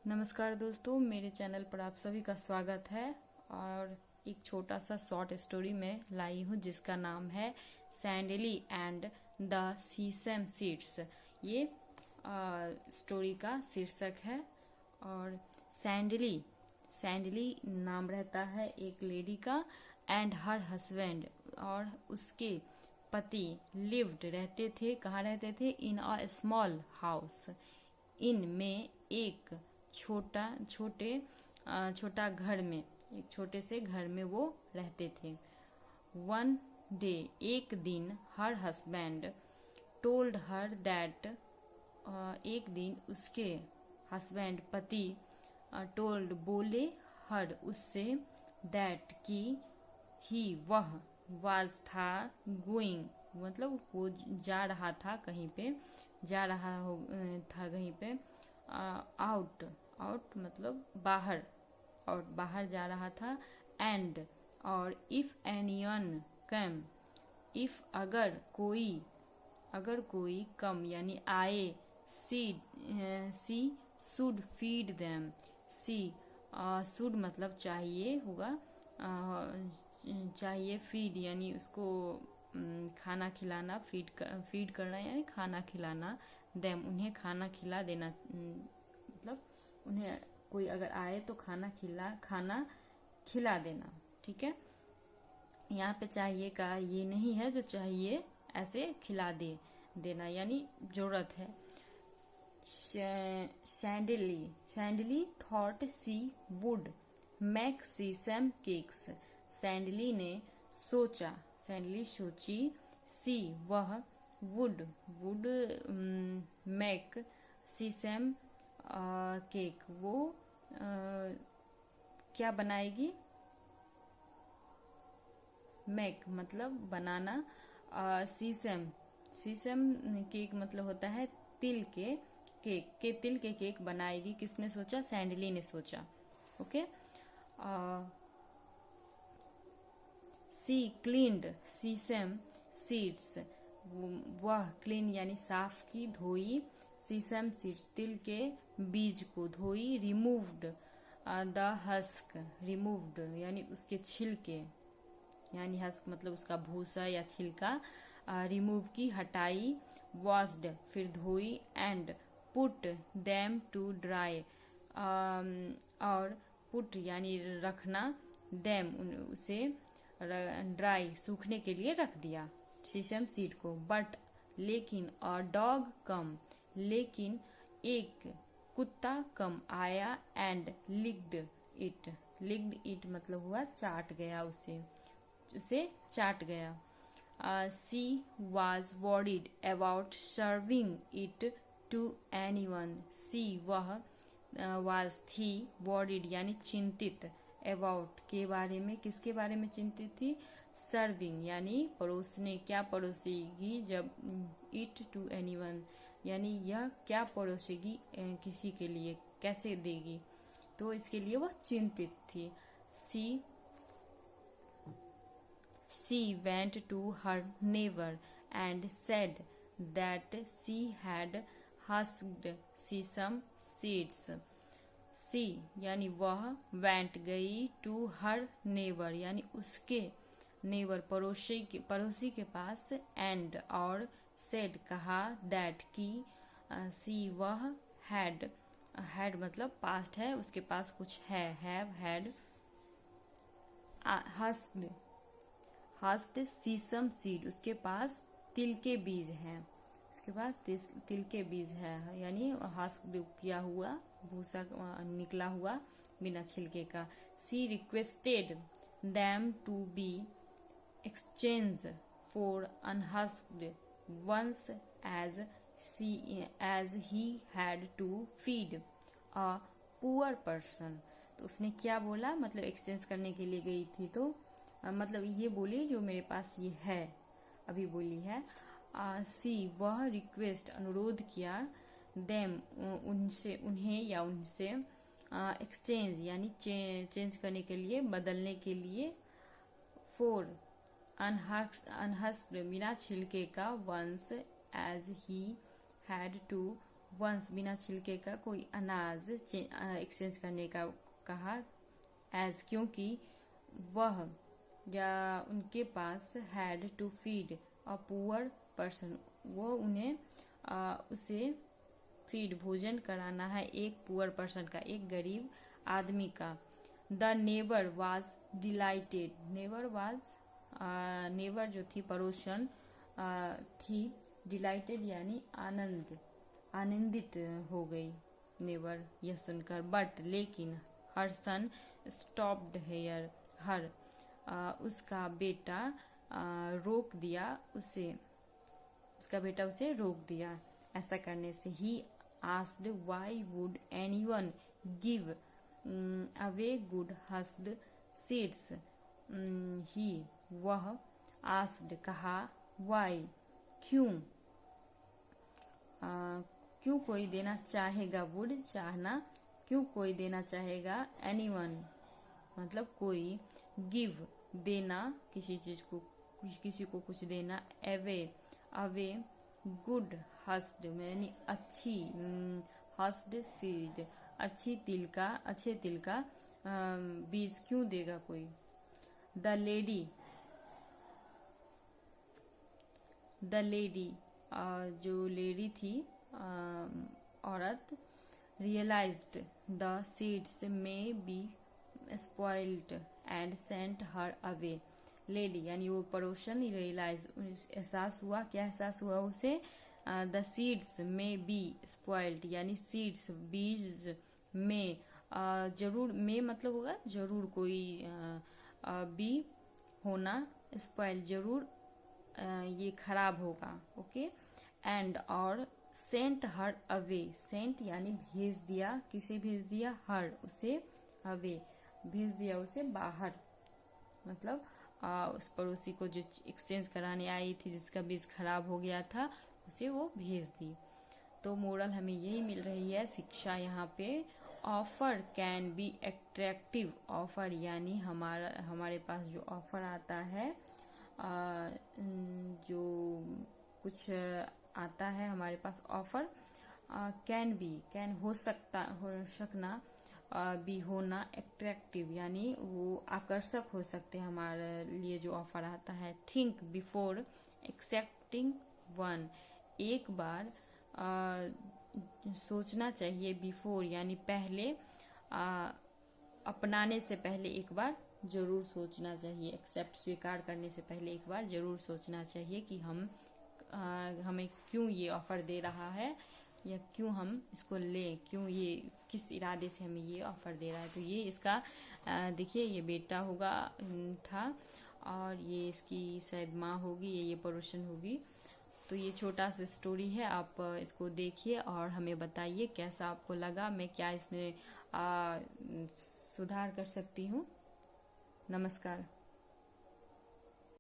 नमस्कार दोस्तों, मेरे चैनल पर आप सभी का स्वागत है। और एक छोटा सा शॉर्ट स्टोरी में लाई हूँ जिसका नाम है सैंडली एंड द सीसम सीड्स। ये स्टोरी का शीर्षक है। और सैंडली सैंडली नाम रहता है एक लेडी का, एंड हर हस्बैंड और उसके पति लिव्ड रहते थे। कहाँ रहते थे? इन अ स्मॉल हाउस। इन में एक छोटा घर में, एक छोटे से घर में वो रहते थे। वन डे, एक दिन, her husband told her that, एक दिन उसके हस्बैंड पति टोल्ड बोले हर उससे, दैट कि ही वह, वाज था, गोइंग मतलब वो जा रहा था कहीं पे, था कहीं पे, आउट मतलब बाहर, बाहर जा रहा था। एंड और इफ एनीवन कम, इफ अगर कोई कम यानी आए, she should feed them. She should मतलब चाहिए होगा, चाहिए, फीड यानी उसको खाना खिलाना, फीड करना यानी खाना खिलाना, देम उन्हें खाना खिला देना, मतलब उन्हें कोई अगर आए तो खाना खिला देना। ठीक है, यहाँ पे चाहिए का ये नहीं है, जो चाहिए ऐसे खिला देना यानी जरूरत है। Sadly thought she would make sesame cakes. Sadly सोची, सी वह, वुड मेक सीसम केक वो क्या बनाएगी? मेक मतलब बनाना, सीसम केक मतलब होता है तिल के केक बनाएगी। किसने सोचा? सैंडली ने सोचा। ओके। सी क्लीन्ड सीसम सीड्स, वह क्लीन यानी साफ की, धोई, सीसम सीड्स तिल के बीज को धोई। रिमूव्ड द हस्क, रिमूव्ड यानी उसके छिलके, यानी हस्क मतलब उसका भूसा या छिलका, रिमूव की, हटाई। वॉश्ड फिर धोई। And put them to dry, और पुट यानी रखना, देम उसे ड्राई सूखने के लिए रख दिया सीसम सीड को। बट लेकिन, और डॉग कम लेकिन एक कुत्ता कम आया, एंड लिक्ड इट मतलब हुआ चाट गया, उसे चाट गया। She was worried about serving it to anyone. She वह, वाज थी, वॉरिड यानी चिंतित, अबाउट के बारे में, किसके बारे में चिंतित थी? सर्विंग यानी परोसने, क्या परोसेगी जब, इट टू एनीवन यानी यह क्या परोसेगी किसी के लिए, कैसे देगी, तो इसके लिए वह चिंतित थी। She went to her neighbor and said that she had husked sesame seeds. She यानी वह, went गई, to her neighbor यानी उसके नेबर पड़ोसी के पास, and और said कहा, that की, she वह, had मतलब पास्ट है, उसके पास कुछ है, have had, हस्ड सीसम सीड उसके पास तिल के बीज हैं, उसके पास तिल के बीज है यानी हस्क किया हुआ, भूसा निकला हुआ बिना छिलके का। She requested them to be exchange for unhusked ones as he had to feed a poor person. तो उसने क्या बोला, मतलब एक्सचेंज करने के लिए गई थी, तो मतलब ये बोली जो मेरे पास ये है, अभी बोली है। सी वह, रिक्वेस्ट अनुरोध किया, देम उनसे, एक्सचेंज यानी चेंज करने के लिए, बदलने के लिए, फॉर अनहस्क्ड बिना छिलके का, once as he had to once बिना छिलके का कोई अनाज एक्सचेंज करने का कहा, एज क्योंकि वह या उनके पास had to feed a poor person, वो उन्हें उसे फीड भोजन कराना है एक पुअर पर्सन का, एक गरीब आदमी का। The neighbour was dilated, neighbour जो थी पड़ोसन थी, डिलाइटेड यानी आनंदित हो गई नेबर यह सुनकर। बट लेकिन हर सन स्टॉप्ड हेयर हर, उसका बेटा रोक दिया उसे, रोक दिया ऐसा करने से। He asked why would anyone give away good husked seeds, he वह आस्क्ड कहा, व्हाई क्यों, क्यों कोई देना चाहेगा, वुड चाहना, क्यों कोई देना चाहेगा, एनीवन मतलब कोई, गिव देना किसी चीज को, किसी को कुछ देना, अवे गुड हस्ड यानी अच्छी, हस्ड सीड अच्छे तिल का बीज क्यों देगा कोई। द लेडी जो लेडी थी औरत, रियलाइज्ड द सीड्स में B spoiled and sent her away, lady यानी वो पड़ोसन रियलाइज एहसास हुआ, क्या एहसास हुआ उसे, द सीड्स में बी स्पॉइल्ड यानी सीड्स बीज में, जरूर में मतलब होगा जरूर कोई, बी होना, स्पॉइल्ड जरूर ये खराब होगा, ओके। एंड और सेंट हर अवे, सेंट यानी भेज दिया, किसे भेज दिया, हर उसे, अवे भेज दिया उसे बाहर, मतलब उस पड़ोसी को जो एक्सचेंज कराने आई थी जिसका बीज खराब हो गया था उसे वो भेज दी। तो मोरल हमें यही मिल रही है शिक्षा यहाँ पे, offer can be attractive, offer यानी हमारे पास जो ऑफर आता है, जो कुछ आता है हमारे पास ऑफर, कैन हो सकना, भी होना, अट्रैक्टिव यानी वो आकर्षक हो सकते हैं हमारे लिए जो ऑफर आता है। थिंक बिफोर एक्सेप्टिंग वन, एक बार सोचना चाहिए, बिफोर यानी पहले, अपनाने से पहले एक बार जरूर सोचना चाहिए, एक्सेप्ट स्वीकार करने से पहले एक बार जरूर सोचना चाहिए कि हमें क्यों ये ऑफर दे रहा है या क्यों हम इसको लें, क्यों ये किस इरादे से हमें ये ऑफर दे रहा है। तो ये इसका देखिए ये बेटा होगा था और ये इसकी शायद माँ होगी, ये पड़ोसन होगी। तो ये छोटा सा स्टोरी है, आप इसको देखिए और हमें बताइए कैसा आपको लगा, मैं क्या इसमें सुधार कर सकती हूँ। नमस्कार।